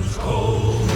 Iron's cold.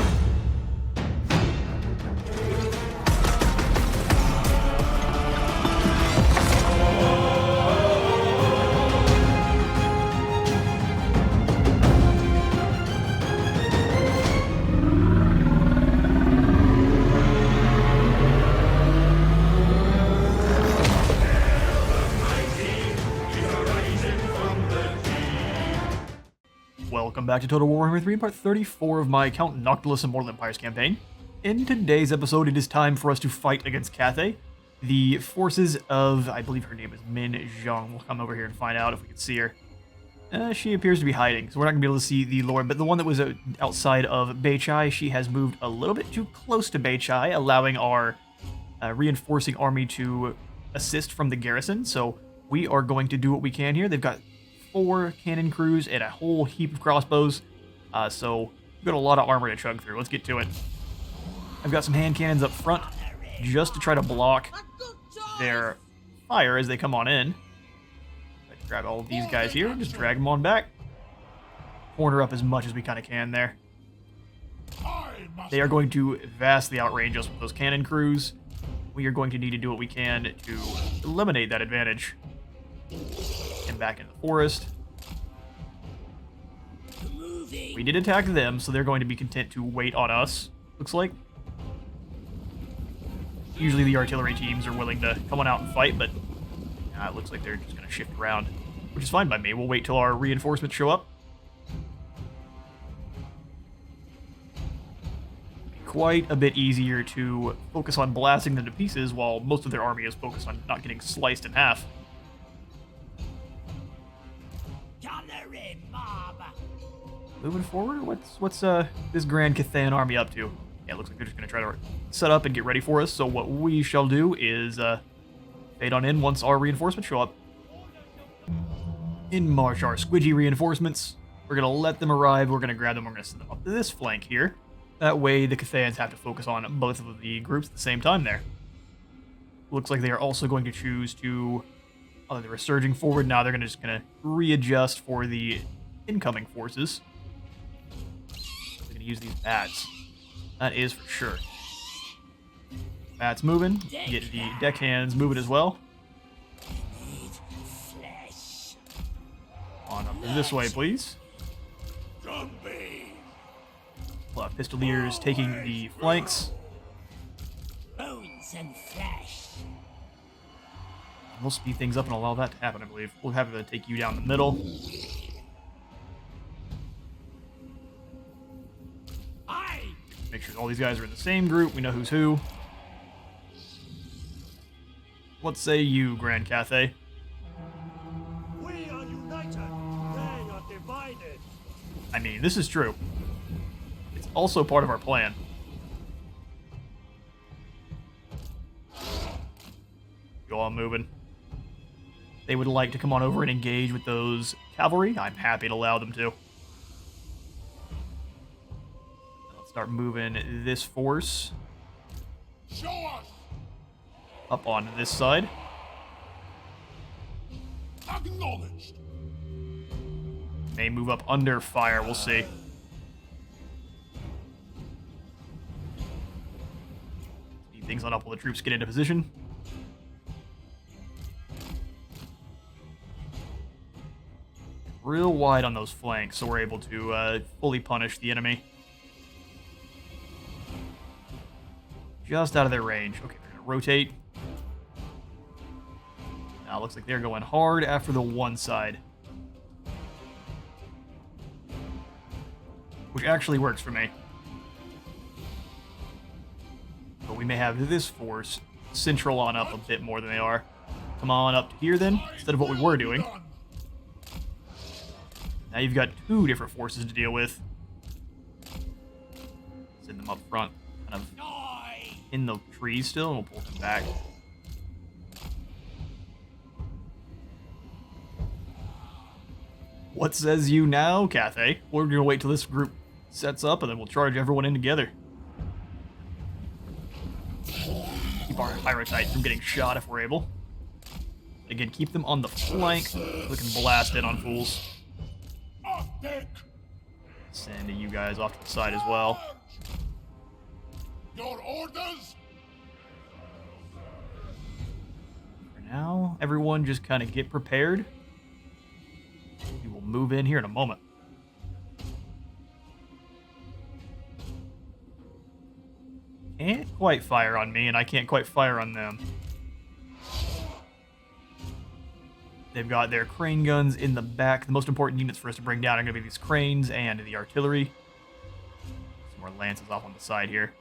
Welcome back to Total Warhammer 3, part 34 of my Count Noctilus Immortal Empires campaign. In today's episode, it is time for us to fight against Cathay. The forces of, I believe her name is Min Zhang. We'll come over here and find out if we can see her. She appears to be hiding, so we're not going to be able to see the Lord, but the one that was outside of Beichai, she has moved a little bit too close to Beichai, allowing our reinforcing army to assist from the garrison, so we are going to do what we can here. They've got 4 cannon crews and a whole heap of crossbows, so we've got a lot of armor to chug through. Let's get to it. I've got some hand cannons up front just to try to block their fire as they come on in. Let's grab all of these guys here and just drag them on back. Corner up as much as we kind of can there. They are going to vastly outrange us with those cannon crews. We are going to need to do what we can to eliminate that advantage. And back in the forest. We did attack them, so they're going to be content to wait on us, looks like. Usually the artillery teams are willing to come on out and fight, but it looks like they're just going to shift around, which is fine by me. We'll wait till our reinforcements show up. Quite a bit easier to focus on blasting them to pieces while most of their army is focused on not getting sliced in half. Moving forward, what's this Grand Cathayan army up to? Yeah, it looks like they're just going to try to set up and get ready for us, so what we shall do is fade on in once our reinforcements show up. In march our squidgy reinforcements. We're going to let them arrive, we're going to grab them, we're going to send them up to this flank here. That way the Cathayans have to focus on both of the groups at the same time there. Looks like they are also going to choose to... Oh, they were surging forward, now they're just going to readjust for the incoming forces. We're going to use these bats. That is for sure. Bats moving. Get the deckhands moving as well. On up this way, please. We'll have pistoliers taking the flanks. Bones and flesh. We'll speed things up and allow that to happen, I believe. We'll have to take you down the middle. Make sure all these guys are in the same group. We know who's who. What say you, Grand Cathay? We are united. They are divided. I mean, this is true. It's also part of our plan. Go on moving. They would like to come on over and engage with those cavalry. I'm happy to allow them to. Start moving this force up on this side. Acknowledged. May move up under fire, we'll see. Speed things on up while the troops get into position. Real wide on those flanks, so we're able to fully punish the enemy. Just out of their range. Okay, they're going to rotate. Now, it looks like they're going hard after the one side. Which actually works for me. But we may have this force central on up a bit more than they are. Come on up to here then, instead of what we were doing. Now you've got 2 different forces to deal with. Send them up front, kind of in the trees still, and we'll pull them back. What says you now, Cathay? We're gonna wait till this group sets up, and then we'll charge everyone in together. Keep our Pyrotite from getting shot if we're able. Again, keep them on the flank. We can blast in on fools. Send you guys off to the side as well. Your orders? For now, everyone just kind of get prepared. We will move in here in a moment. Can't quite fire on me, and I can't quite fire on them. They've got their crane guns in the back. The most important units for us to bring down are going to be these cranes and the artillery. Some more lances off on the side here.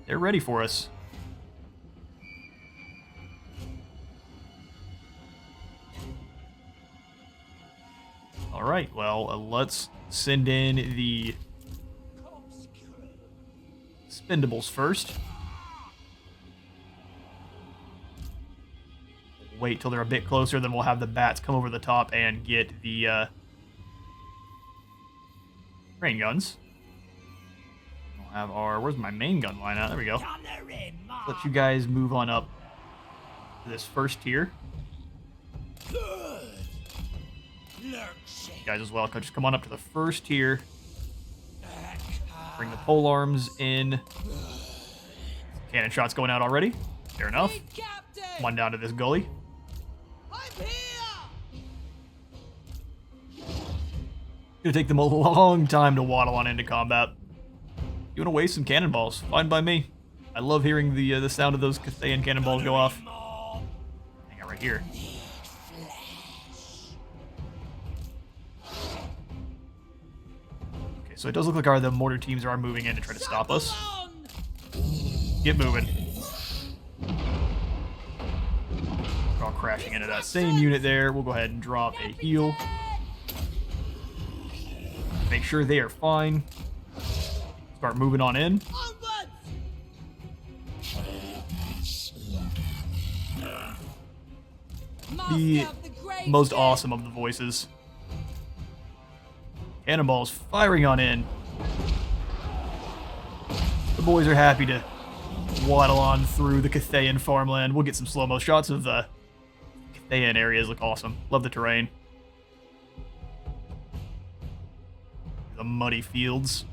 They're ready for us. Alright, well, let's send in the Spendables first. Wait till they're a bit closer, then we'll have the bats come over the top and get the rain guns. We'll have our... Where's my main gun line at? There we go. Let you guys move on up to this first tier. You guys as well, just come on up to the first tier. Bring the pole arms in. Cannon shots going out already. Fair enough. Come on down to this gully. It's gonna take them a long time to waddle on into combat. You wanna waste some cannonballs? Fine by me. I love hearing the sound of those Cathayan cannonballs go off. Hang out right here. Okay, so it does look like the mortar teams are moving in to try to stop us. Get moving. We're all crashing into that same unit there. We'll go ahead and drop a heal. Make sure they are fine. Start moving on in. The most awesome of the voices. Cannonballs firing on in. The boys are happy to waddle on through the Cathayan farmland. We'll get some slow-mo shots of the Cathayan areas. Look awesome. Love the terrain. The muddy fields.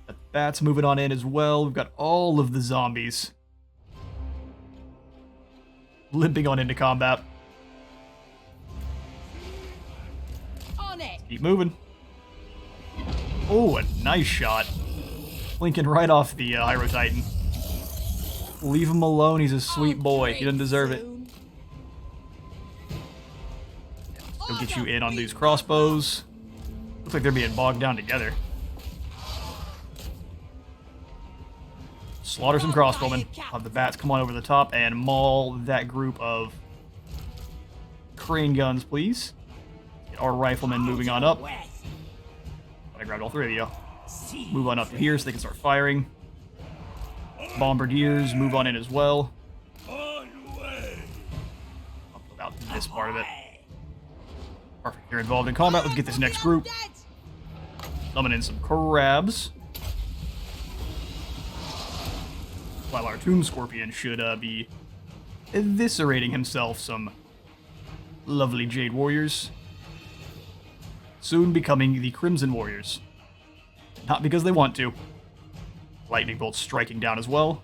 The bats moving on in as well. We've got all of the zombies limping on into combat. On it. Keep moving. Oh, a nice shot. Linking right off the Hyro Titan. Leave him alone. He's a sweet boy. He doesn't deserve it. Go get you in on these crossbows. Looks like they're being bogged down together. Slaughter some crossbowmen. Have the bats come on over the top and maul that group of crane guns, please. Get our riflemen moving on up. I grabbed all three of you. Move on up to here so they can start firing. Bombardiers move on in as well. I'll put out this part of it. Perfect. They're involved in combat. Let's get this next group. Summon in some crabs. While our Tomb Scorpion should be eviscerating himself some lovely Jade Warriors. Soon becoming the Crimson Warriors. Not because they want to. Lightning bolts striking down as well.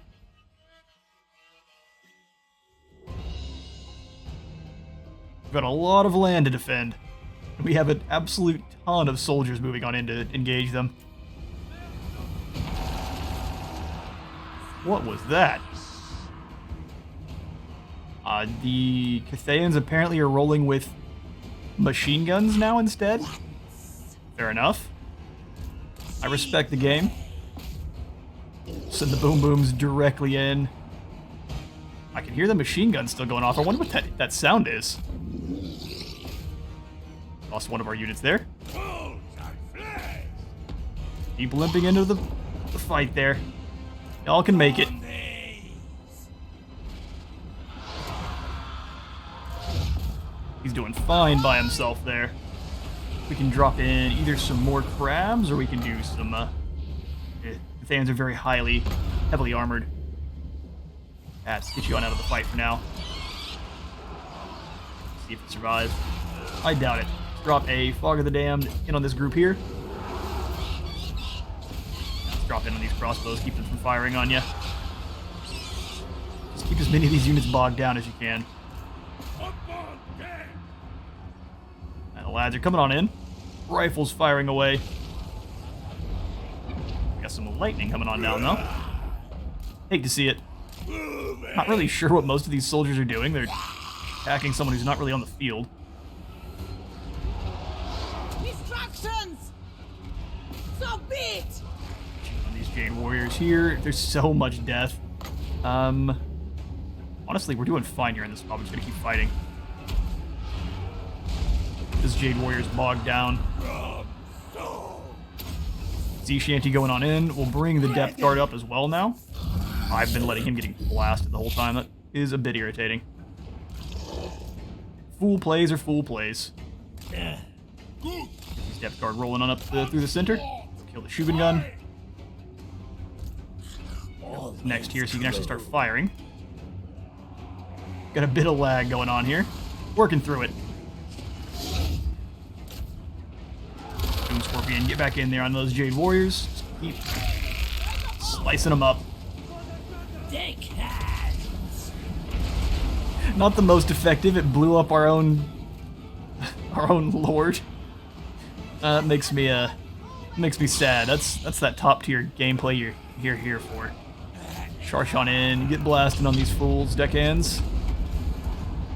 We've got a lot of land to defend. And we have an absolute ton of soldiers moving on in to engage them. What was that? The Cathayans apparently are rolling with machine guns now instead. Fair enough. I respect the game. Send the boom booms directly in. I can hear the machine gun still going off. I wonder what that sound is. Lost one of our units there. Keep limping into the fight there. Y'all can make it. He's doing fine by himself there. We can drop in either some more crabs or we can do some... the Thans are very heavily armored. Let's get you on out of the fight for now. See if it survives. I doubt it. drop a Fog of the Damned in on this group here. Let's drop in on these crossbows, keep them from firing on you. Just keep as many of these units bogged down as you can. And the lads are coming on in. Rifles firing away. We got some lightning coming on down though. Hate to see it. Not really sure what most of these soldiers are doing. They're attacking someone who's not really on the field. Distractions! So be it! On these Jade Warriors here, there's so much death. Honestly, we're doing fine here in this spot. We're just gonna keep fighting. This Jade Warrior's bogged down. Sea Shanty going on in. We'll bring the Depth Guard up as well now. I've been letting him getting blasted the whole time. That is a bit irritating. Fool plays are fool plays. These Depth Guard rolling on up through the center. Kill the Shubin gun. Next here so you can actually start firing. Got a bit of lag going on here. Working through it. Doom Scorpion, get back in there on those Jade Warriors. Just keep slicing them up. Not the most effective. It blew up our own lord. Makes me sad. That's that top tier gameplay you're here for. Charge on in, get blasting on these fools, deckhands.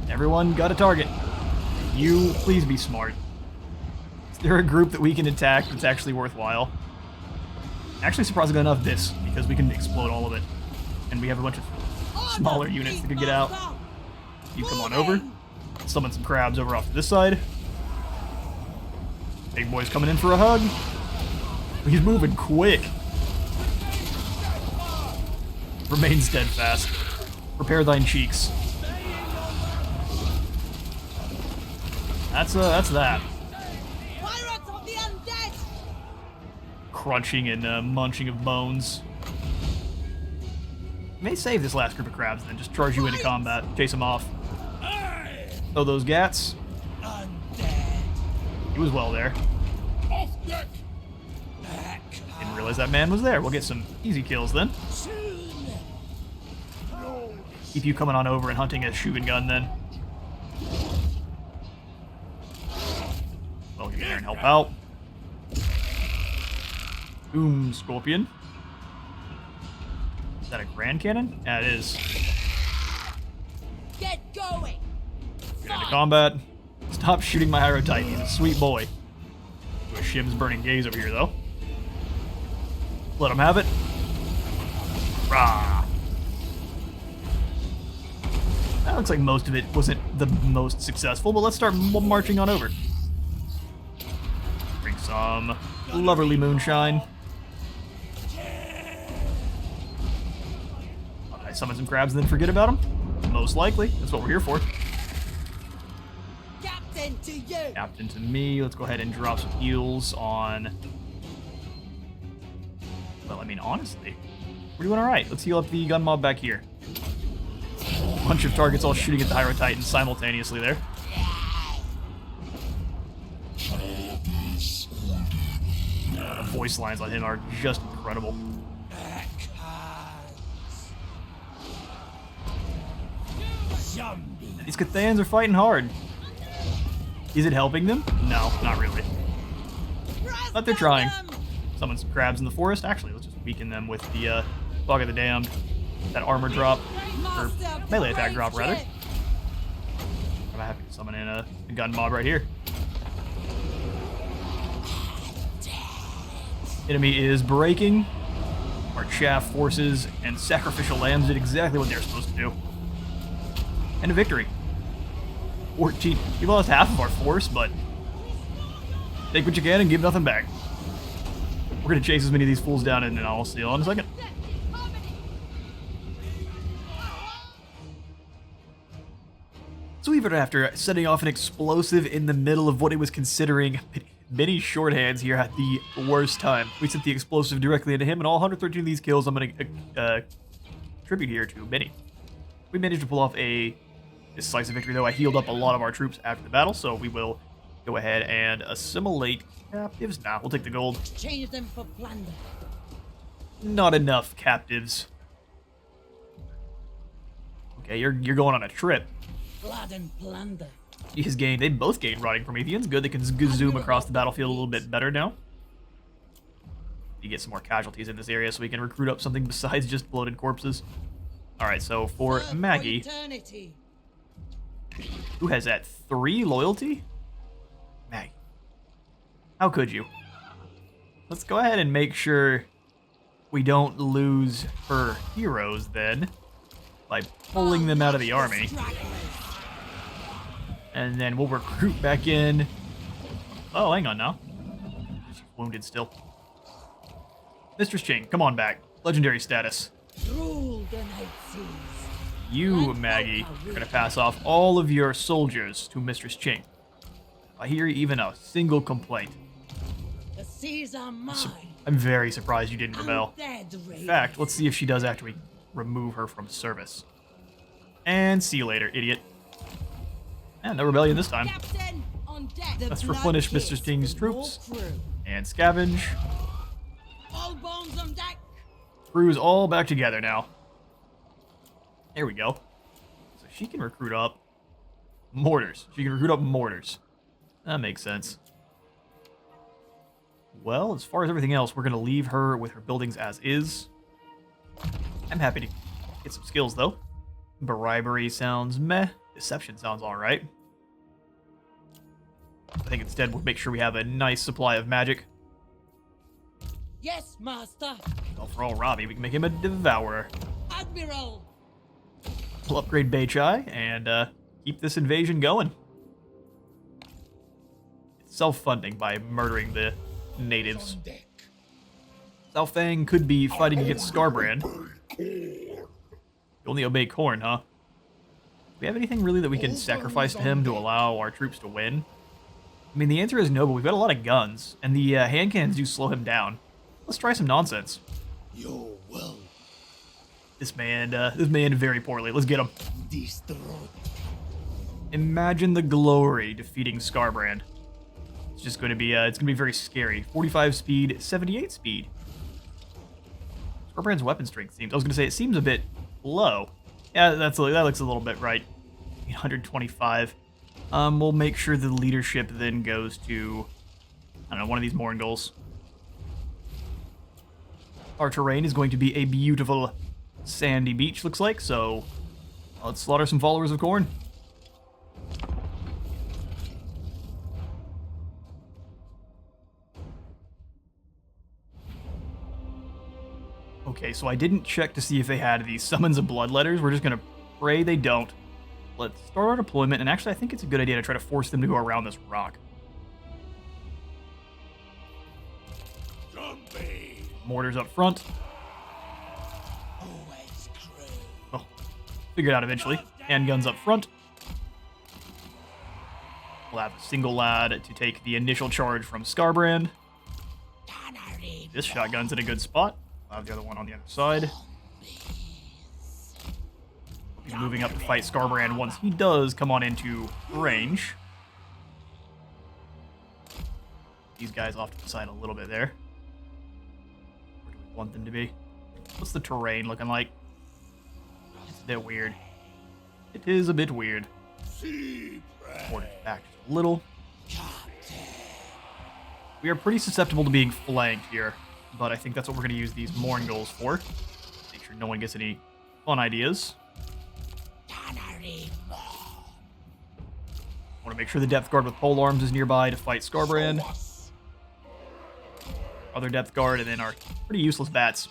Everyone got a target. You please be smart. Is there a group that we can attack that's actually worthwhile? Actually, surprisingly enough, this, because we can explode all of it. And we have a bunch of smaller units that could get out. You come on over. Summon some crabs over off to this side. Big boy's coming in for a hug. He's moving quick. Remain steadfast. Prepare thine cheeks. That's that. Pirates of the undead! Crunching and munching of bones. May save this last group of crabs and then just charge you into combat. Chase them off. Throw those gats. He was well there. Off deck! Didn't realize that man was there. We'll get some easy kills then. Keep you coming on over and hunting a Shubin gun then. Well, get in there and help out. Boom, Scorpion. Is that a Grand Cannon? Yeah, it is. Get going! Get into combat. Stop shooting my Hyro Titan. He's a sweet boy. Do a Shim's Burning Gaze over here, though. Let him have it. Rah! That looks like most of it wasn't the most successful, but let's start marching on over. Bring some lovely moonshine. I summon some crabs and then forget about them? Most likely. That's what we're here for. Captain to you! Captain to me. Let's go ahead and drop some heals on... Well, I mean, honestly, we're doing alright. Let's heal up the gun mob back here. Bunch of targets all shooting at the Hyro Titan simultaneously there. The voice lines on him are just incredible. These Cathayans are fighting hard. Is it helping them? No, not really. But they're trying. Summon some crabs in the forest. Actually, let's just weaken them with the Fog of the Damned. That armor drop. Or melee attack drop, rather. I'm happy to summon in a gun mob right here. Enemy is breaking. Our chaff forces and sacrificial lambs did exactly what they're supposed to do. And a victory. 14. We lost half of our force, but take what you can and give nothing back. We're gonna chase as many of these fools down, and then I'll see you all in a second. So even after setting off an explosive in the middle of what it was considering many shorthands here at the worst time, we sent the explosive directly into him, and all 113 of these kills I'm going to attribute here to Benny. We managed to pull off a decisive victory, though. I healed up a lot of our troops after the battle, so we will Go ahead and assimilate captives. Nah, we'll take the gold. Change them for plunder. Not enough captives. Okay, you're going on a trip. Blood and plunder. They both gained rotting Prometheans. Good, they can zoom across the battlefield a little bit better now. You get some more casualties in this area so we can recruit up something besides just bloated corpses. Alright, so for Serve Maggie, for eternity. who has that? 3 loyalty? Maggie. How could you? Let's go ahead and make sure we don't lose her heroes then by pulling them out of the army. And then we'll recruit back in. Oh, hang on now. She's wounded still. Mistress Ching, come on back. Legendary status. Rule the night seas. You, Maggie, are going to pass off all of your soldiers to Mistress Ching. I hear even a single complaint. The seas are mine. I'm very surprised you didn't rebel. Undead In ravage. fact, let's see if she does actually remove her from service. And see you later, idiot. And no rebellion this time. Captain on deck. The Let's blood replenish kiss Mr. Ching's for your troops. crew. And scavenge. All bones on deck. Crew's all back together now. There we go. So she can recruit up mortars. She can recruit up mortars. That makes sense. Well, as far as everything else, we're going to leave her with her buildings as is. I'm happy to get some skills, though. Bribery sounds meh. Deception sounds alright. I think instead we'll make sure we have a nice supply of magic. Yes, master. Well, for all Robbie, we can make him a devourer. Admiral. We'll upgrade Beichai and keep this invasion going. It's self-funding by murdering the natives. Cao Fang could be fighting against Skarbrand. You only obey Khorne, huh? Do we have anything really that we can sacrifice to him to allow our troops to win? I mean, the answer is no, but we've got a lot of guns, and the hand cannons do slow him down. Let's try some nonsense. Your will This man did very poorly. Let's get him. destroy. Imagine the glory defeating Skarbrand. It's just going to be very scary. 45 speed, 78 speed. Skarbrand's weapon strength seems. I was going to say it seems a bit low. Yeah, that looks a little bit right. 125. We'll make sure the leadership then goes to, I don't know, one of these Mournguls. Our terrain is going to be a beautiful sandy beach, looks like, so let's slaughter some followers of Khorne. Okay, so I didn't check to see if they had these summons of blood letters. We're just going to pray they don't. Let's start our deployment, and actually I think it's a good idea to try to force them to go around this rock. Zombie. Mortars up front. Always crew. Oh, figure it out eventually. Handguns up front. We'll have a single lad to take the initial charge from Skarbrand. Tannery. This shotgun's in a good spot. We'll have the other one on the other side. He's moving up to fight Skarbrand once he does come on into range. These guys off to the side a little bit there. Where do we want them to be? What's the terrain looking like? It's a bit weird. It is a bit weird. See Order back just a little. We are pretty susceptible to being flanked here, but I think that's what we're going to use these Mournguls for. Make sure no one gets any fun ideas. Tannery. Want to make sure the depth guard with pole arms is nearby to fight Skarbrand. Other depth guard, and then our pretty useless bats.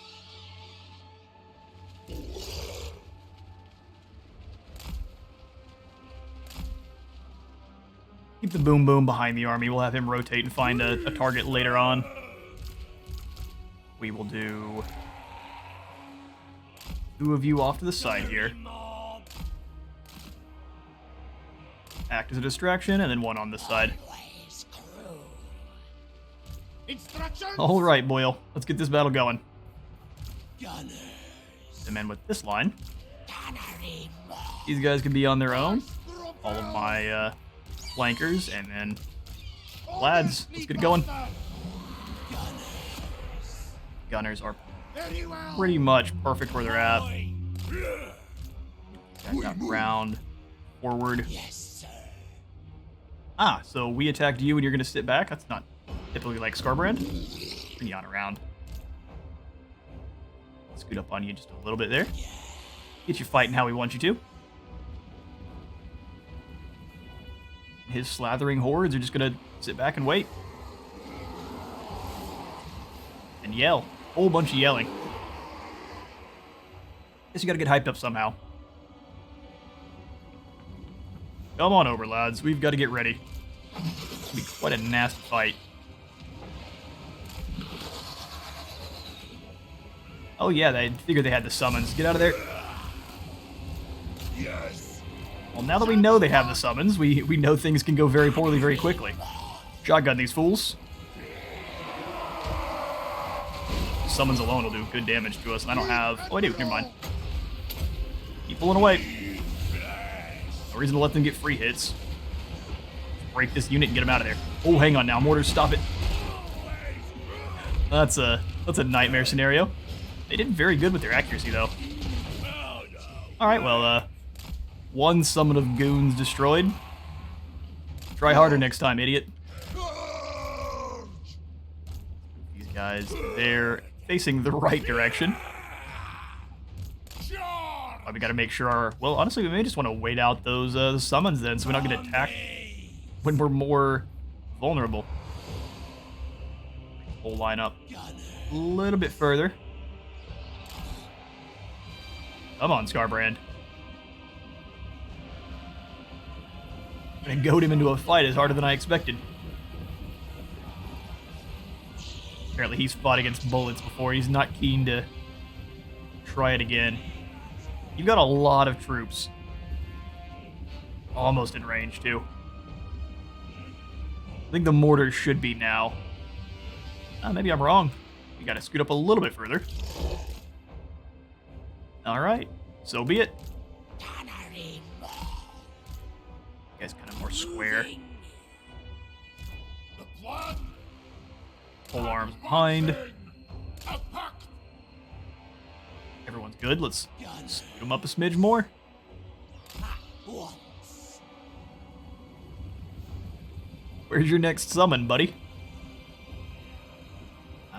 Keep the boom boom behind the army. We'll have him rotate and find a target later on. We will do 2 of you off to the side here. Act as a distraction, and then 1 on this side. Always crew. Instructions. All right, Boyle. Let's get this battle going. Gunners. And then with this line, Tannery. these guys can be on their own. All of my flankers, and then Lads, let's get it going. Gunners are Very well. pretty much perfect where they're at. Back up round, forward. Yes, sir. Ah, so we attacked you and you're going to sit back? That's not typically like Skarbrand. Bring you on around. Scoot up on you just a little bit there. Get you fighting how we want you to. His slathering hordes are just going to sit back and wait. And yell. Whole bunch of yelling. Guess you got to get hyped up somehow. Come on over, lads. We've got to get ready. It's going to be quite a nasty fight. Oh yeah, they figured they had the summons. Get out of there. Yes. Well, now that we know they have the summons, we know things can go very poorly very quickly. Shotgun these fools. Summons alone will do good damage to us, and I don't have... Oh, I do. Never mind. Keep pulling away. No reason to let them get free hits. Break this unit and get them out of there. Oh, hang on now. Mortars, stop it. That's a nightmare scenario. They did very good with their accuracy, though. Alright, well, one summon of goons destroyed. Try harder next time, idiot. These guys, they're facing the right direction. We gotta make sure our... Well, honestly, we may just want to wait out those summons then, so we're not going to attack when we're more vulnerable. Whole line up a little bit further. Come on, Skarbrand. And goad him into a fight is harder than I expected. Apparently he's fought against bullets before. He's not keen to try it again. You've got a lot of troops. Almost in range, too. I think the mortars should be now. Maybe I'm wrong. We gotta scoot up a little bit further. Alright, so be it. You guys kind of more square. Pole arms behind. Everyone's good. Let's scoot them up a smidge more. Where's your next summon, buddy?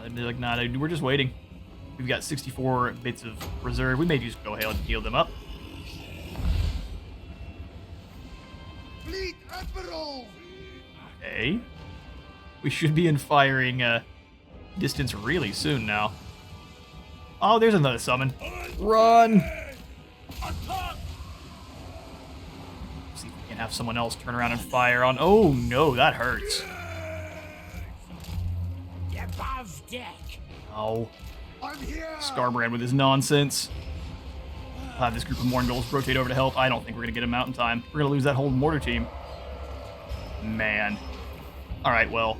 They'd be like, nah, we're just waiting. We've got 64 bits of reserve. We may just go ahead and heal them up. Fleet Admiral. Okay. We should be in firing distance really soon now. Oh, there's another summon. Run! See if we can have someone else turn around and fire on... Oh, no, that hurts. Above deck. Oh. I'm here. Skarbrand with his nonsense. I'll have this group of Morngulls rotate over to help. I don't think we're going to get him out in time. We're going to lose that whole mortar team. Man. Alright, well.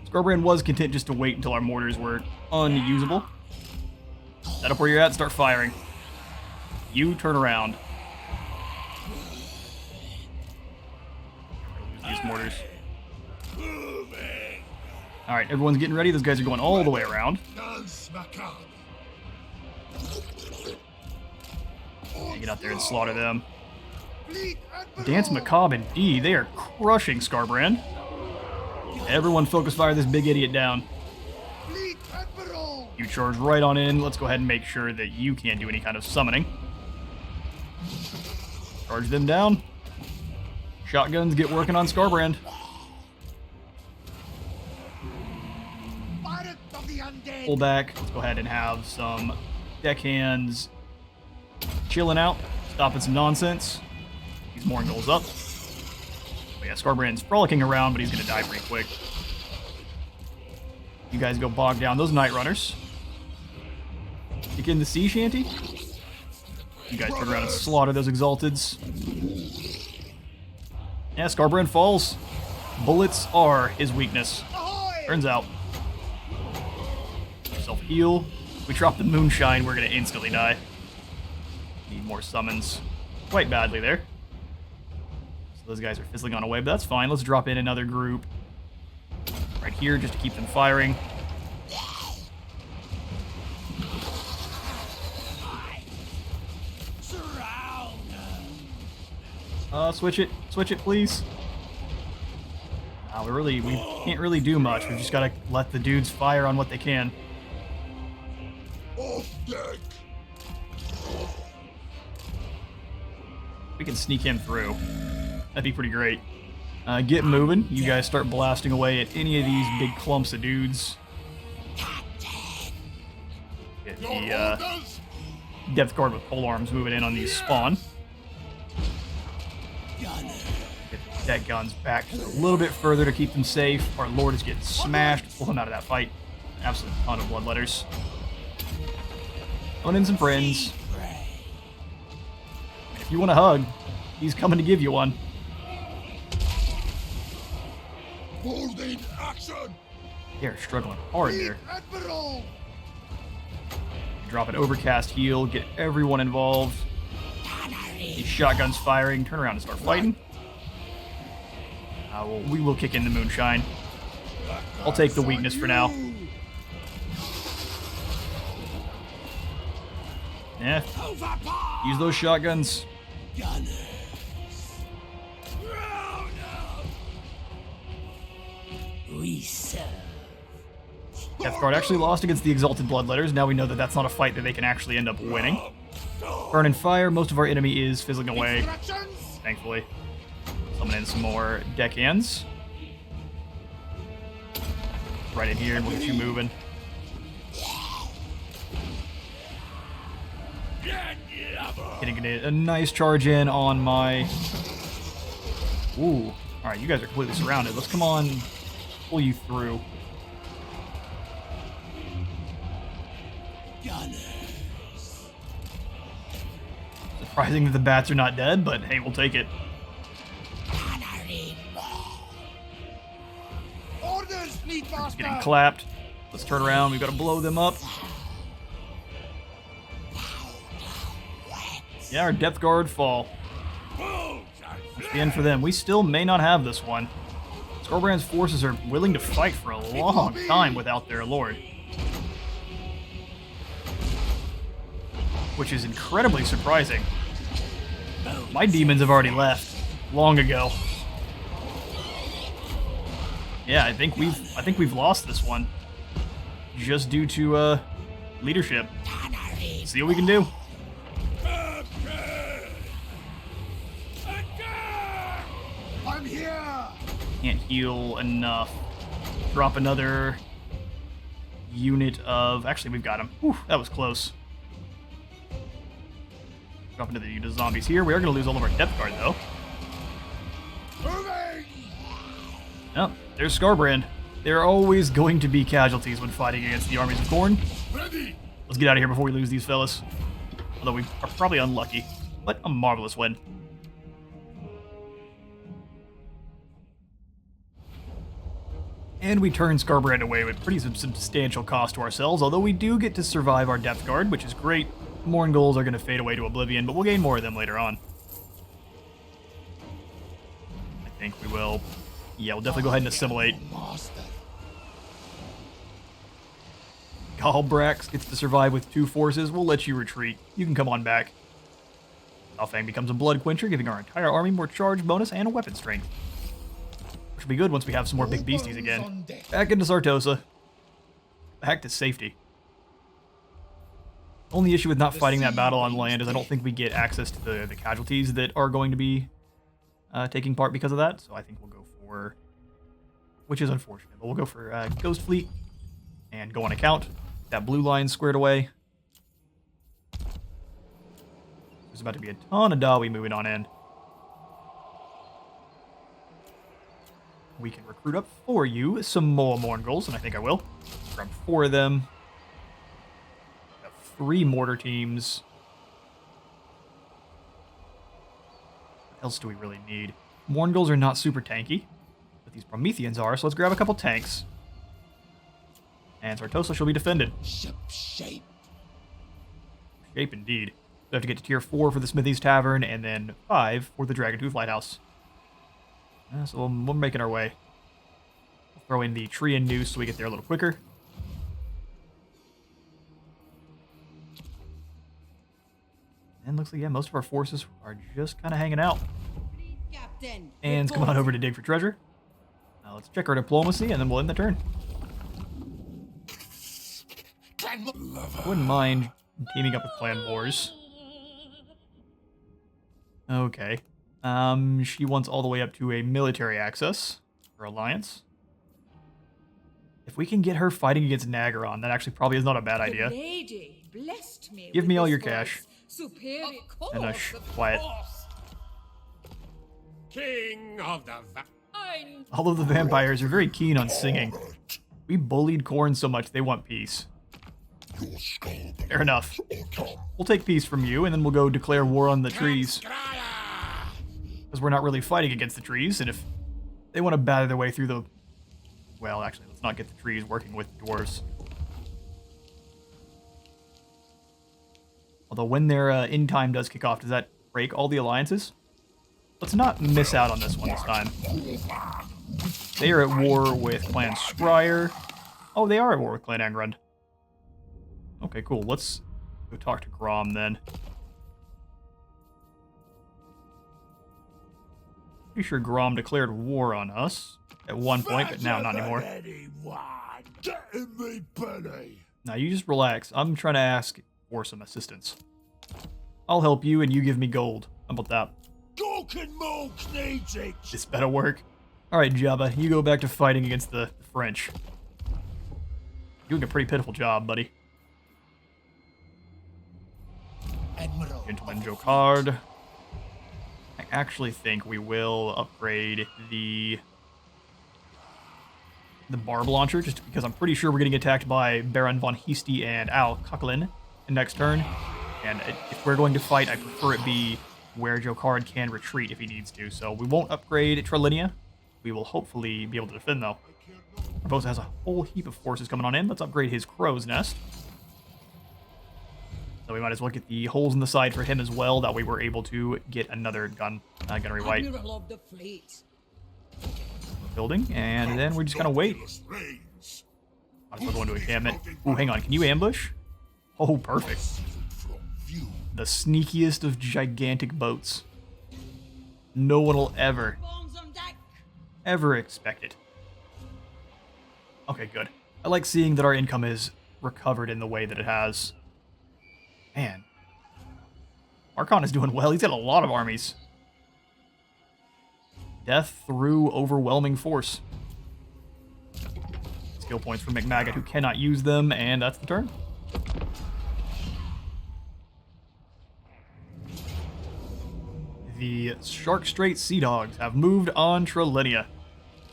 Skarbrand was content just to wait until our mortars were unusable. Set up where you're at, start firing. You turn around. Lose these mortars. Alright, everyone's getting ready. Those guys are going all the way around. Get out there and slaughter them. Dance Macabre indeed. They are crushing Skarbrand. Everyone focus fire this big idiot down. You charge right on in. Let's go ahead and make sure that you can't do any kind of summoning. Charge them down. Shotguns get working on Skarbrand. Pull back. Let's go ahead and have some deckhands chilling out, stopping some nonsense. These Morngulls up. But yeah, Skarbrand's frolicking around, but he's going to die pretty quick. You guys go bog down those Night Runners. Kick in the sea shanty. You guys turn around and slaughter those Exalteds. Yeah, Skarbrand falls. Bullets are his weakness. Turns out. Self-heal. If we drop the Moonshine, we're going to instantly die. Need more summons quite badly there. So those guys are fizzling on away, but that's fine. Let's drop in another group. right here just to keep them firing. Switch it, please. We can't really do much. We've just gotta let the dudes fire on what they can. Off deck. We can sneak him through. That'd be pretty great. Get moving. You guys start blasting away at any of these big clumps of dudes. Get the depth guard with pole arms moving in on these spawn. Get the deck guns back just a little bit further to keep them safe. Our lord is getting smashed. Pull him out of that fight. Absolute ton of bloodletters. Phone in some friends. If you want a hug, he's coming to give you one. Holding action. They're struggling hard Lead here. Admiral. Drop an overcast heal, get everyone involved. These shotguns firing, turn around and start fighting. We will kick in the moonshine. I'll take the weakness for now. Yeah. Use those shotguns. We serve. Death Guard actually lost against the Exalted Bloodletters. Now we know that that's not a fight that they can actually end up winning. Burn and fire. Most of our enemy is fizzling away, Instructions. thankfully. Summon in some more deckhands. Right in here and we'll get you moving. Getting a nice charge in on my... Ooh. Alright, you guys are completely surrounded. Let's come on, pull you through. Surprising that the bats are not dead, but hey, we'll take it. Orders, Fleet Master. Getting clapped. Let's turn around. We've got to blow them up. Yeah, our depth guard fall. That's the end for them. We still may not have this one. Skarbrand's forces are willing to fight for a long time without their lord. Which is incredibly surprising. My demons have already left long ago. Yeah, I think we've lost this one. Just due to leadership. See what we can do. I'm here. Can't heal enough. Drop another unit of... Actually, we've got him. Whew, that was close. Drop into the unit of zombies here. We are going to lose all of our depth guard, though. Moving. Oh, there's Skarbrand. There are always going to be casualties when fighting against the armies of Khorne. Ready. Let's get out of here before we lose these fellas. Although we are probably unlucky. But a marvelous win. And we turn Skarbrand away with pretty substantial cost to ourselves, although we do get to survive our depth guard, which is great. Morngulls are going to fade away to oblivion, but we'll gain more of them later on. I think we will. Yeah, we'll definitely go ahead and assimilate. Master. Galbrax gets to survive with 2 forces. We'll let you retreat. You can come on back. Alfang becomes a blood quencher, giving our entire army more charge bonus and a weapon strength. Which will be good once we have some more big beasties again. Back into Sartosa. Back to safety. Only issue with not fighting that battle on land is I don't think we get access to the casualties that are going to be taking part because of that. So I think we'll go for... Which is unfortunate, but we'll go for Ghost Fleet and go on account. That blue line squared away. There's about to be a ton of Dawi moving on in. We can recruit up for you some more Morngulls, and I think I will. Grab 4 of them. Got 3 mortar teams. What else do we really need? Morngulls are not super tanky, but these Prometheans are, so let's grab a couple tanks. And Sartosa shall be defended. Ship shape. Shape indeed. We have to get to tier 4 for the Smithy's Tavern, and then 5 for the Dragon Tooth Lighthouse. So we're making our way. throw in the tree and noose so we get there a little quicker. And looks like, yeah, most of our forces are just kind of hanging out. Captain. And come on over to dig for treasure. Now let's check our diplomacy, and then we'll end the turn. I wouldn't mind teaming up with Clan Wars. Okay. She wants all the way up to a military access for Alliance. If we can get her fighting against Nagaron, that actually probably is not a bad idea. Lady blessed me Give with me all this your voice. cash. Superior. And quiet. King of the All of the vampires are very keen on singing. We bullied Khorne so much they want peace. Fair enough. We'll take peace from you, and then we'll go declare war on the trees. Because we're not really fighting against the trees, and if they want to batter their way through the... Well, actually, let's not get the trees working with dwarves. Although when their end time does kick off, does that break all the alliances? Let's not miss out on this one this time. They are at war with Clan Scryer. Oh, they are at war with Clan Angrund. Okay, cool. Let's go talk to Grom then. Pretty sure Grom declared war on us at one point, but now not anymore. Now you just relax. I'm trying to ask for some assistance. I'll help you and you give me gold. How about that? This better work. Alright, Jabba, you go back to fighting against the French. Doing a pretty pitiful job, buddy. Admiral. Gentleman Jocard. I actually think we will upgrade the barb launcher, just because I'm pretty sure we're getting attacked by Baron von Heasty and Al Cucklin next turn. And if we're going to fight, I prefer it be where Jocard can retreat if he needs to. So we won't upgrade Trelinia. We will hopefully be able to defend, though. Barbosa has a whole heap of forces coming on in. Let's upgrade his crow's nest. So we might as well get the holes in the side for him as well. That way we're able to get another gunnery white Admiral of the fleet. building. And then we're just going to wait. Might as well go into encampment. Ooh, hang on. Can you ambush? Oh, perfect. The sneakiest of gigantic boats. No one will ever expect it. Okay, good. I like seeing that our income is recovered in the way that it has. Man. Archon is doing well. He's got a lot of armies. Death through overwhelming force. Skill points for McMaggot, who cannot use them, and that's the turn. The Shark Strait Sea Dogs have moved on Trelinia.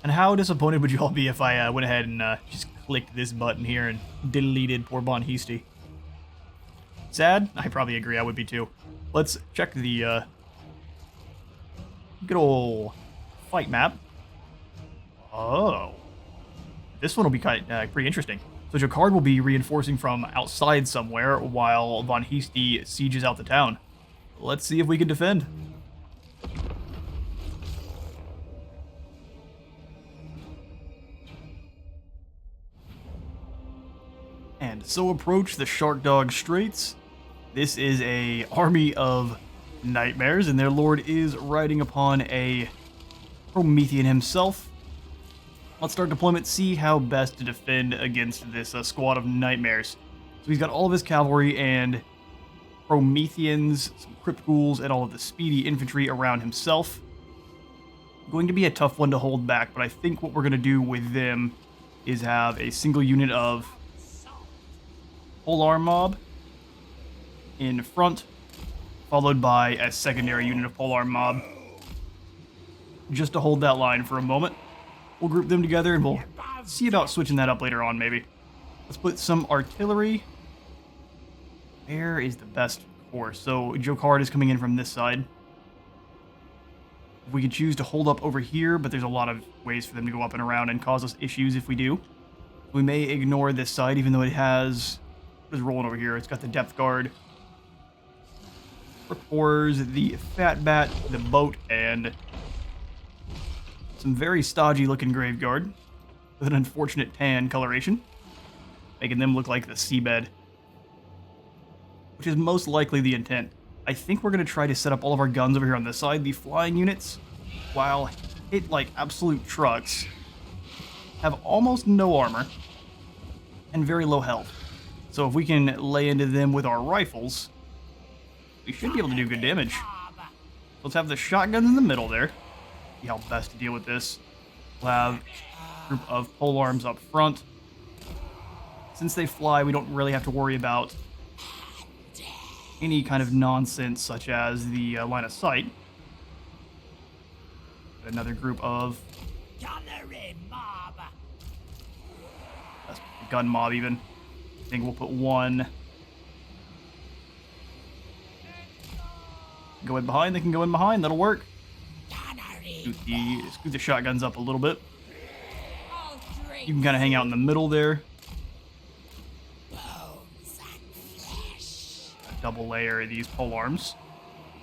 And how disappointed would you all be if I went ahead and just clicked this button here and deleted poor Von Heasty? Sad? I probably agree, I would be too. Let's check the good old fight map. Oh. This one will be pretty interesting. So Jocard will be reinforcing from outside somewhere while Von Heasty sieges out the town. Let's see if we can defend. And so approach the Shark Dog Straits. This is a army of nightmares, and their lord is riding upon a Promethean himself. Let's start deployment, see how best to defend against this squad of nightmares. So he's got all of his cavalry and Prometheans, some crypt ghouls, and all of the speedy infantry around himself. Going to be a tough one to hold back, but I think what we're going to do with them is have a single unit of Polar Mob in front, followed by a secondary unit of Polar Mob. Just to hold that line for a moment. We'll group them together and we'll see about switching that up later on, maybe. Let's put some artillery. Where is the best course? So Jocard is coming in from this side. We could choose to hold up over here, but there's a lot of ways for them to go up and around and cause us issues if we do. We may ignore this side, even though it has... What is rolling over here? It's got the depth guard. Horrors, the Fat Bat, the boat, and some very stodgy looking Graveguard. with an unfortunate tan coloration, making them look like the seabed, which is most likely the intent. I think we're going to try to set up all of our guns over here on this side. The flying units, while hit like absolute trucks, have almost no armor and very low health. So if we can lay into them with our rifles, we should be able to do good damage. Let's have the shotguns in the middle there. See how best to deal with this. We'll have a group of polearms up front. Since they fly, we don't really have to worry about any kind of nonsense such as the line of sight. Another group of gun mob even. I think we'll put one. Go in behind, they can go in behind, that'll work. Scoot the shotguns up a little bit. You can kind of hang out in the middle there. Double layer these polearms,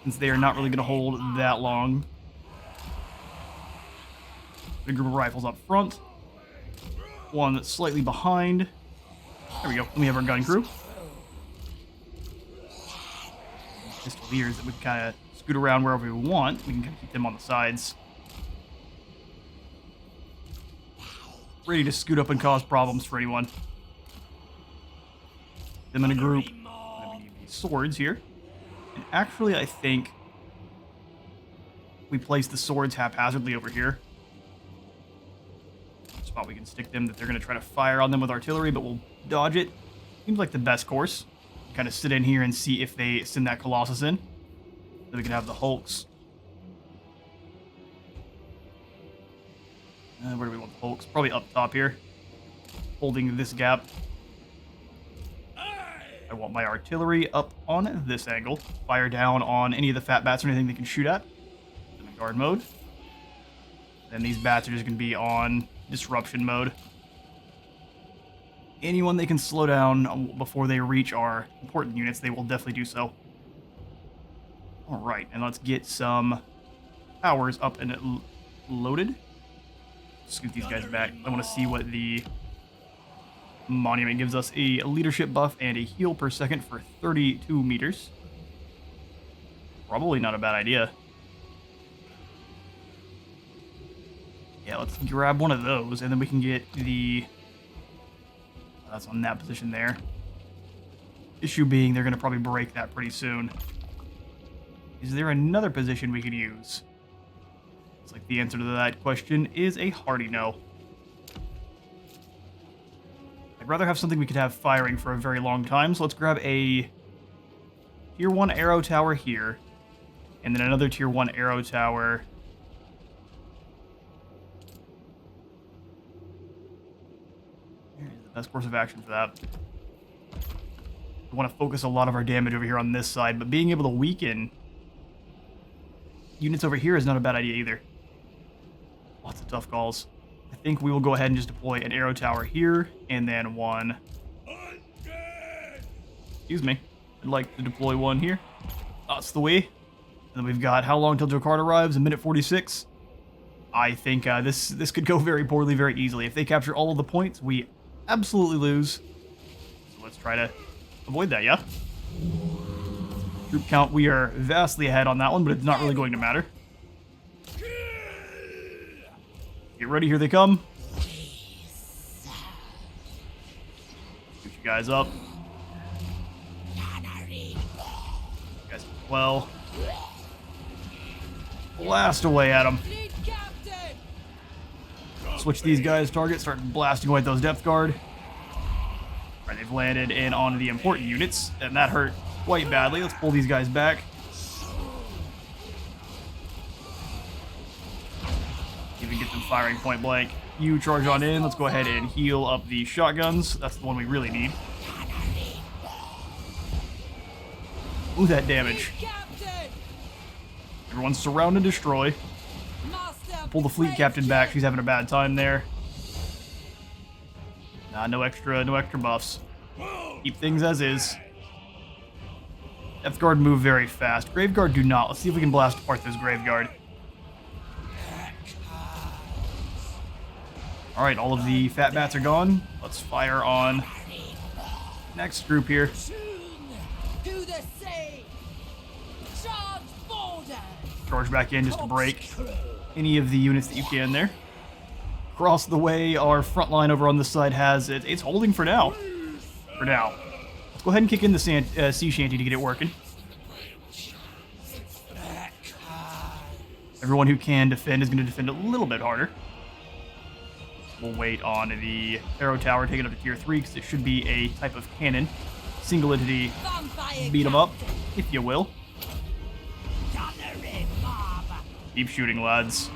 since they are not really going to hold that long. A group of rifles up front. One that's slightly behind. There we go. Then we have our gun crew. Pistoliers that we can kind of scoot around wherever we want. We can kind of keep them on the sides. Ready to scoot up and cause problems for anyone. Them in a group. And then we need these swords here. And actually, I think we place the swords haphazardly over here. Spot we can stick them that they're going to try to fire on them with artillery, but we'll dodge it. Seems like the best course. Kind of sit in here and see if they send that Colossus in. Then we can have the Hulks. Where do we want the Hulks? Probably up top here. Holding this gap. I want my artillery up on this angle. Fire down on any of the fat bats or anything they can shoot at. In guard mode. Then these bats are just going to be on disruption mode. Anyone they can slow down before they reach our important units, they will definitely do so. Alright, and let's get some powers up and loaded. Scoot these guys back. I want to see what the monument gives us. A leadership buff and a heal per second for 32 meters. Probably not a bad idea. Yeah, let's grab one of those, and then we can get the... That's on that position there. Issue being, they're going to probably break that pretty soon. Is there another position we could use? It's like the answer to that question is a hearty no. I'd rather have something we could have firing for a very long time, so let's grab a tier 1 arrow tower here, and then another tier 1 arrow tower. Here's the best course of action for that. We want to focus a lot of our damage over here on this side, but being able to weaken units over here is not a bad idea either. Lots of tough calls. I think we will go ahead and just deploy an arrow tower here, and then one... Excuse me. I'd like to deploy one here. That's the way. And then we've got how long till Jokard arrives? A minute 46. I think this could go very poorly very easily. If they capture all of the points, we absolutely lose. So let's try to avoid that, yeah? Troop count, we are vastly ahead on that one, but it's not really going to matter. Get ready, here they come. Shoot you guys up. You guys, well, blast away at them. Switch these guys' targets, start blasting away at those depth guard. Alright, they've landed in on the important units, and that hurt quite badly. Let's pull these guys back. Even get them firing point blank. You charge on in. Let's go ahead and heal up the shotguns. That's the one we really need. Ooh, that damage. Everyone surround and destroy. Pull the fleet captain back. She's having a bad time there. Nah, no extra buffs. Keep things as is. Depth guard move very fast. Grave guard do not. Let's see if we can blast apart this grave guard. Alright, all of the fat bats are gone. Let's fire on next group here. To the sea! Charge border! Charge back in just to break any of the units that you can there. Across the way, our front line over on this side has it. It's holding for now. For now. Let's go ahead and kick in the sea shanty to get it working. Everyone who can defend is going to defend a little bit harder. We'll wait on the arrow tower, take it up to tier 3, because it should be a type of cannon. Single entity, beat them up, if you will. Keep shooting, lads.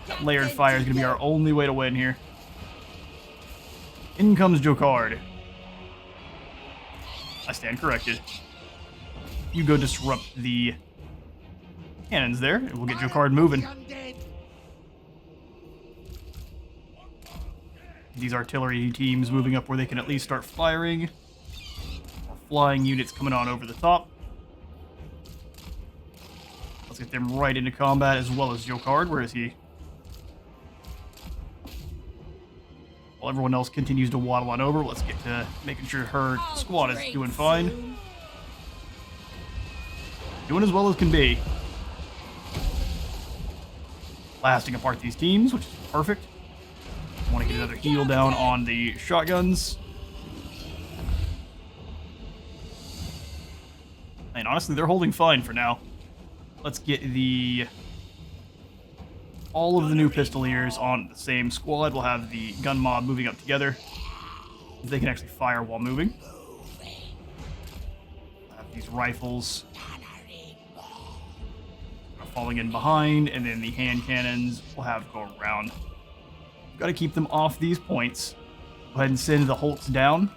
That layered fire is going to be our only way to win here. In comes Jokard. I stand corrected. You go disrupt the cannons there, and we'll get Jokard moving. These artillery teams moving up where they can at least start firing. Flying units coming on over the top. Let's get them right into combat, as well as Jokard. Where is he? While everyone else continues to waddle on over, let's get to making sure her squad is doing fine. Doing as well as can be. Blasting apart these teams, which is perfect. Want to get another heal down on the shotguns. And honestly, they're holding fine for now. Let's get all of the new pistoliers on the same squad. We'll have the gun mob moving up together. They can actually fire while moving. We'll have these rifles falling in behind, and then the hand cannons will have go around. Got to keep them off these points. Go ahead and send the Hulks down.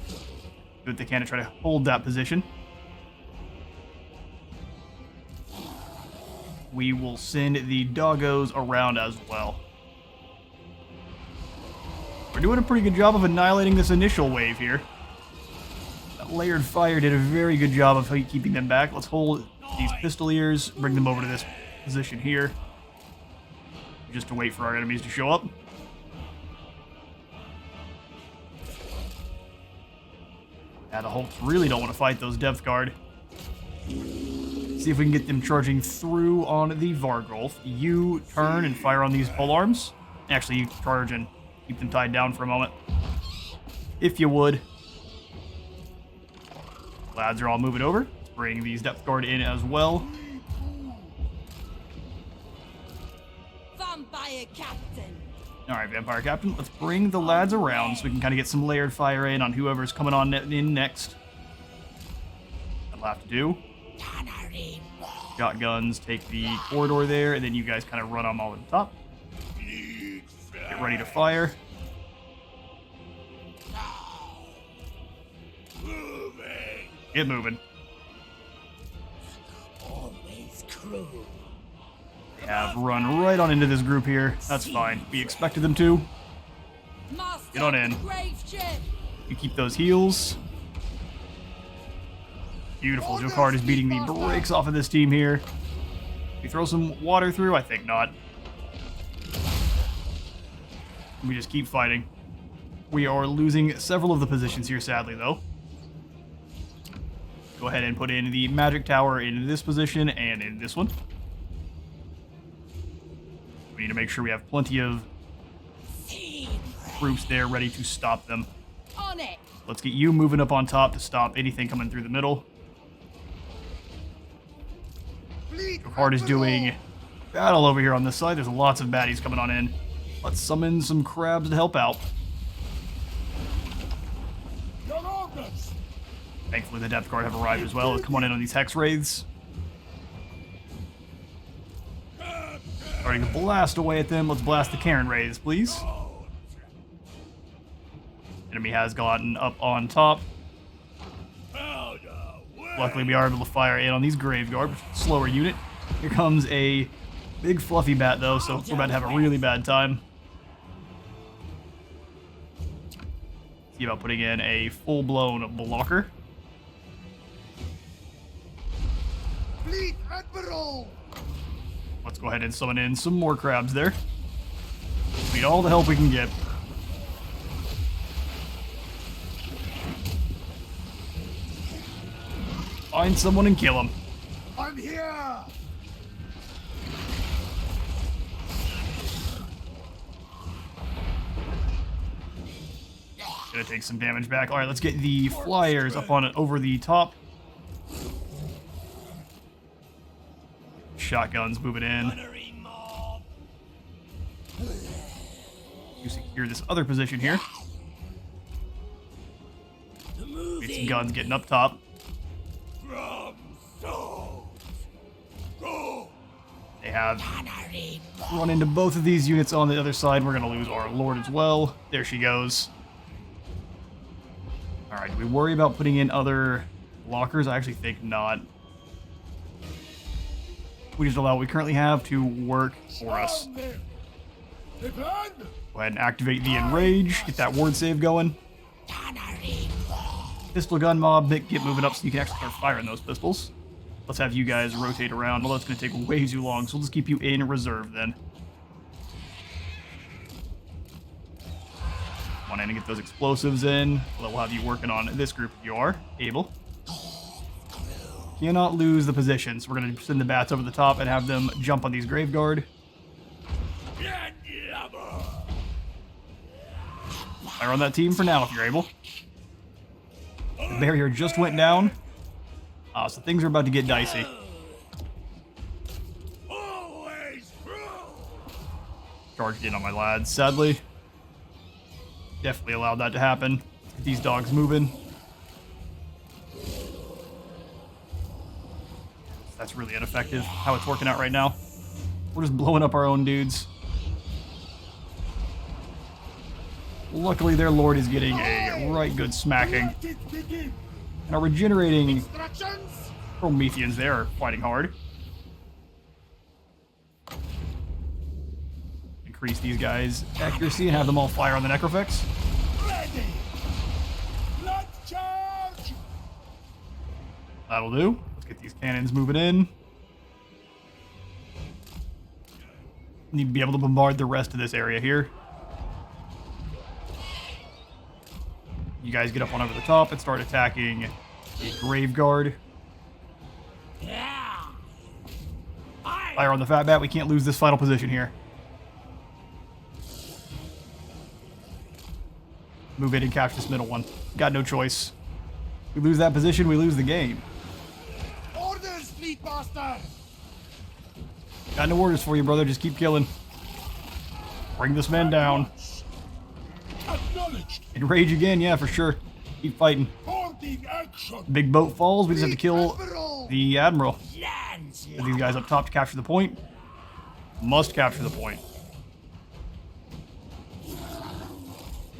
Do what they can to try to hold that position. We will send the doggos around as well. We're doing a pretty good job of annihilating this initial wave here. That layered fire did a very good job of keeping them back. Let's hold these pistoliers, bring them over to this position here. Just to wait for our enemies to show up. Yeah, the Hulks really don't want to fight those depth guard. See if we can get them charging through on the Vargolf. You turn and fire on these polearms. Actually, you charge and keep them tied down for a moment. If you would. Lads are all moving over. Let's bring these depth guard in as well. Vampire Captain! Alright, Vampire Captain, let's bring the lads around so we can kind of get some layered fire in on whoever's coming on in next. That'll have to do. Shotguns take the corridor there, and then you guys kind of run them all at the top. Get ready to fire. Get moving. Always crew. They have run right on into this group here. That's fine. We expected them to. Get on in. You keep those heals. Beautiful. Jokard is beating the brakes off of this team here. We throw some water through? I think not. We just keep fighting. We are losing several of the positions here, sadly, though. Go ahead and put in the magic tower in this position and in this one. We need to make sure we have plenty of troops there ready to stop them. On it. Let's get you moving up on top to stop anything coming through the middle. Jokard is doing battle over here on this side. There's lots of baddies coming on in. Let's summon some crabs to help out. Thankfully, the depth guard have arrived as well. Let's come on in on these hex wraiths. Starting to blast away at them. Let's blast the Karen wraiths, please. Enemy has gotten up on top. Luckily, we are able to fire in on these Graveguard, slower unit. Here comes a big fluffy bat, though, so we're about to have a really bad time. See about putting in a full-blown blocker. Fleet Admiral! Let's go ahead and summon in some more crabs there. Need all the help we can get. Find someone and kill him. I'm here! Gonna take some damage back. Alright, let's get the flyers up on it over the top. Shotguns moving in. You secure this other position here. Get some guns getting up top. They have run into both of these units on the other side. We're going to lose our Lord as well. There she goes. Alright, do we worry about putting in other lockers? I actually think not. We just allow what we currently have to work for us. Go ahead and activate the Enrage. Get that ward save going. Pistol gun mob, get moving up so you can actually start firing those pistols. Let's have you guys rotate around, although it's going to take way too long, so we'll just keep you in reserve then. Come on in and get those explosives in. We'll have you working on this group if you are able. Cannot lose the position, so we're going to send the bats over the top and have them jump on these Graveguard. Fire on that team for now if you're able. The barrier just went down. So things are about to get dicey. Charged in on my lads, sadly. Definitely allowed that to happen. Get these dogs moving. That's really ineffective, how it's working out right now. We're just blowing up our own dudes. Luckily, their lord is getting a right good smacking. And our regenerating Prometheans there are fighting hard. Increase these guys' accuracy and have them all fire on the Necrofex. That'll do. Let's get these cannons moving in. Need to be able to bombard the rest of this area here. You guys get up on over the top and start attacking the Graveguard. Fire on the Fat Bat. We can't lose this final position here. Move in and capture this middle one. Got no choice. We lose that position, we lose the game. Orders, fleet master! Got no orders for you, brother. Just keep killing. Bring this man down. Acknowledged. Enrage again, yeah, for sure. Keep fighting. Boarding action. Big boat falls. We just have to kill the Admiral. Get these guys up top to capture the point. Must capture the point.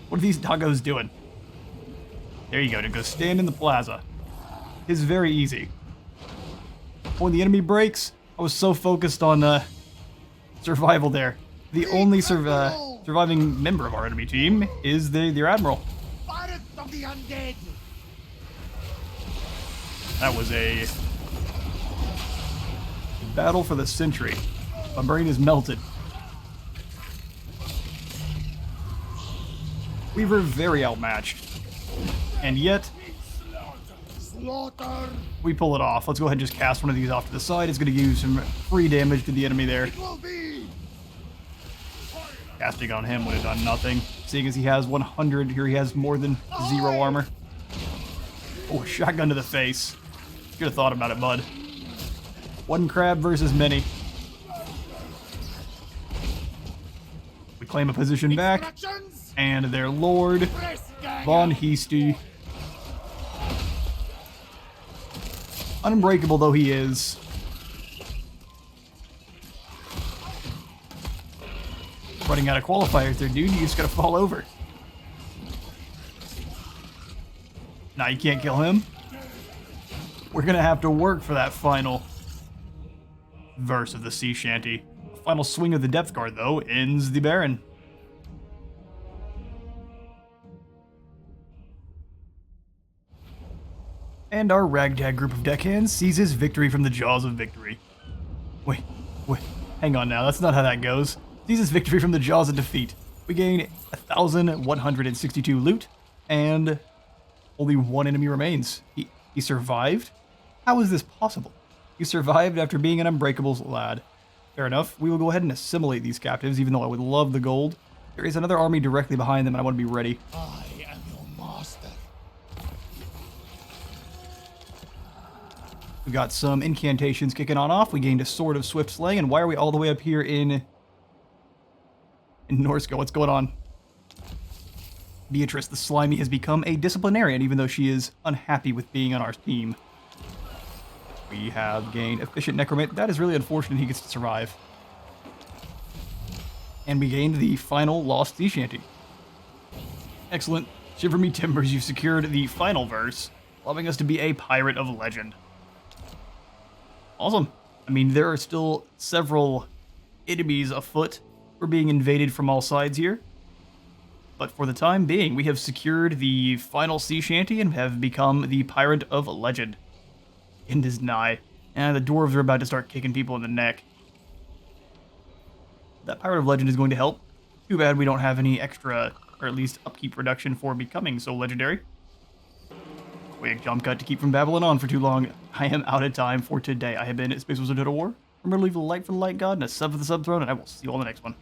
What are these doggos doing? There you go. To go stand in the plaza. It's very easy. When the enemy breaks, I was so focused on survival there. The only surviving member of our enemy team is their Admiral. Pirates of the undead. That was a battle for the century. My brain is melted. We were very outmatched. And yet, Slaughter. we pull it off. Let's go ahead and just cast one of these off to the side. It's going to give some free damage to the enemy there. It will be. Casting on him would have done nothing. Seeing as he has 100, here he has more than 0 armor. Oh, shotgun to the face. Should have thought about it, bud. One crab versus many. We claim a position back. Instructions. And their lord, Von Heasty. Unbreakable though he is. Running out of qualifiers there, dude. You just gotta fall over. Nah, you can't kill him. We're gonna have to work for that final verse of the sea shanty. Final swing of the depth guard, though, ends the Baron. And our ragtag group of deckhands seizes victory from the jaws of victory. Wait, hang on now. That's not how that goes. Seizes victory from the jaws of defeat. We gain 1,162 loot, and only one enemy remains. He survived? How is this possible? He survived after being an unbreakable lad. Fair enough, we will go ahead and assimilate these captives, even though I would love the gold. There is another army directly behind them, and I want to be ready. I am your master. We've got some incantations kicking on off. We gained a Sword of Swift Slaying, and why are we all the way up here in Norsko? What's going on? Beatrice the Slimy has become a disciplinarian, even though she is unhappy with being on our team. We have gained Efficient Necromant. That is really unfortunate he gets to survive. And we gained the final Lost Sea Shanty. Excellent. Shiver me timbers, you've secured the final verse, allowing us to be a pirate of legend. Awesome. I mean, there are still several enemies afoot. We're being invaded from all sides here. But for the time being, we have secured the final sea shanty and have become the pirate of legend. End is nigh. And the dwarves are about to start kicking people in the neck. That pirate of legend is going to help. Too bad we don't have any extra, or at least upkeep reduction for becoming so legendary. Quick jump cut to keep from babbling on for too long. I am out of time for today. I have been Space Wizard Total War. Remember to leave a like for the light god and a sub for the sub throne, and I will see you all in the next one.